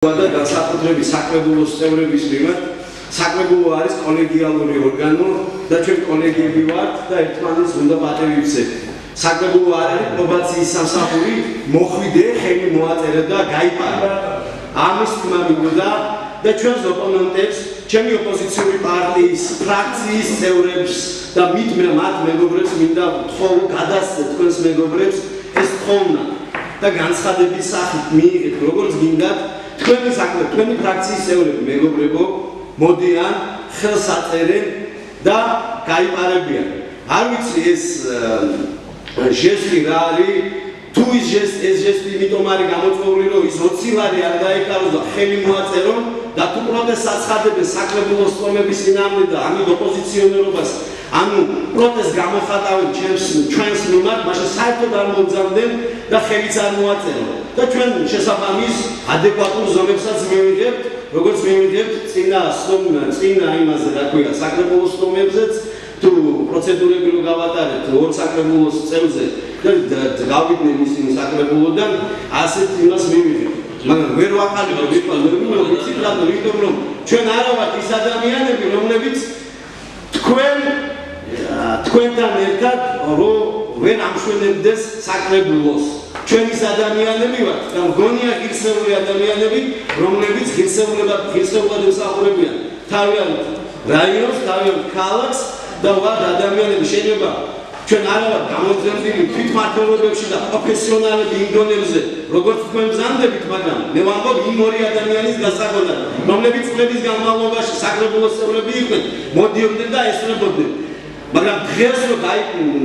და განსაკუთრებით საკრებულოს წევრების მიმართ საკრებულო არის კოლეგიალური ორგანო და ჩვენ კოლეგიები ვართ და ერთმანეთს უნდა პატივი ვცეთ. საკრებულო არ არის პრობაციის სამსახური, მოხვიდე, ხელი მოაწერე და გაიპარა. ამის თქმა მინდოდა და ჩვენს ოპონენტებს, ჩემი ოპოზიციური პარტიის ფრაქციის წევრებს და მათ მეგობრებს მინდა ვთხოვ გადასცეთ თქვენს მეგობრებს ეს თხოვნა და განცხადების სახით მიიღეთ როგორც გინდათ თქვენი ფრაქციის წევრები მეგობრებო მოდიან ხელს აწერენ და გაიპარებიან. არ ვიცი ეს ჟესტი რა არის თუ ეს ჟესტი იმიტომ არის გამოწვეული რომ ის 20 ლარი არ დაიკაროს და ხელი მოაწერონ და თუ პროტესტს აცხადებენ საკრებულოს წვომების წინააღმდეგ და ამით ოპოზიციონერობას ანუ პროტესტს გამოხატავენ ჩვენს მიმართ, მაშინ საერთოდ არ მოგზავნდნენ და ხელიც არ მოაწერენ. და ჩვენ შესაბამის ადეკვატურ ზომებსაც მივიღებთ, როგორც მივიღებთ წინა იმაზე, რა ქვია, საკრებულოს ზომებზეც თუ პროცედურები რო გავატარებთ ორ საკრებულოს წევრზე და გავიდნენ ისინი საკრებულოდან, ასეთ იმას მივიღებთ. მაგრამ ვერ ვაყალიბებ იმიტომ რომ ჩვენ არა ვართ ის ადამიანები, რომლებიც თქვენთან ერთად ვერ ამშვენებდეს საკრებულოს. ჩვენ ის ადამიანები ვართ და მგონია ღირსეული ადამიანები, რომლებიც ღირსეულად ემსახურებიან თავიანთ რაიონს, თავიანთ ქალაქს და ვართ ადამიანები შეიძლება ჩვენ არა ვართ გამოძერდილი თვითმმართველობებში და პროფესიონალები იმ დონეზე, როგორც თქვენ ბრძანდებით, მაგრამ მე ვამბობ იმ ორი ადამიანის გასაგონად, რომლებიც წლების განმავლობაში საკრებულოს წევრები იყვნენ, მოდიოდნენ და ესწრებოდნენ. მაგრამ დღეს რო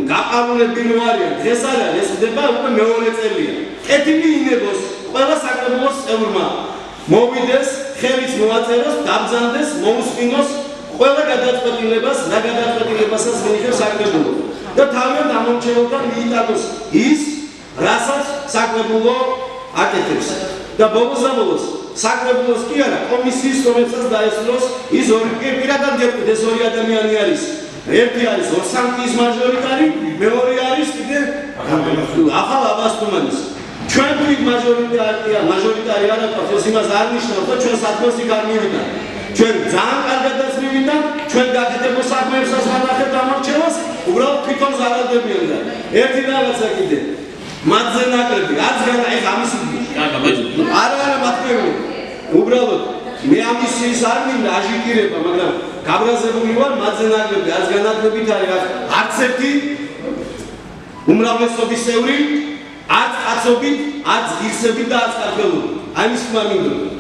გაყარულებილი არიან, დღეს არ არის, ეს ხდება უკვე მეორე წელია. კეთილი ინებოს ყველა საკრებულოს წევრმა მოვიდეს, ხელის მოაწეროს, დაბრძანდეს, მოусმინოს ყველა გადაწყვეტილებას, რა გადაწყვეტილებასაც მიიღებს საკრებულო. და თავიანთ ამომრჩეველთან მიიტანოს ის, რასაც საკრებულო აკეთებს. და ბოლოს საკრებულოს კი არა, კომისიის რომლებსაც დაესწროს ის ორი პირადად გეტყვით, ეს ორი ადამიანი არის. ერთი არის ორსანკის მაჟორიტარი, მეორე არის კიდე ახალ აბასთუმანის. ჩვენ თუ მაჟორიტარი არ აქვს, ეს იმას არ ნიშნავს და ჩვენ საქმეს იქ არ მივიდანთ. ჩვენ ძალიან კარგადაც მივიდანთ, ჩვენ გაკეთებულ საქმეებსაც ვანახებთ ამორჩევას, უბრალოდ თვითონ ზარალდებიან და ერთი რაღაცა კიდე. მათზე ნაკლები, არც ეს ამის არა მათქვევი. უბრალოდ მე ამის არ მინდა აჟიტირება, მაგრამ გაბრაზებული ვარ, მათზე ნაკლები, არც განათლებით არის, არც ერთი უმრავლესობის წევრი, არც კაცობით, არც ღირსებით და არც ქართველობით. ამის თქმა მინდოდა.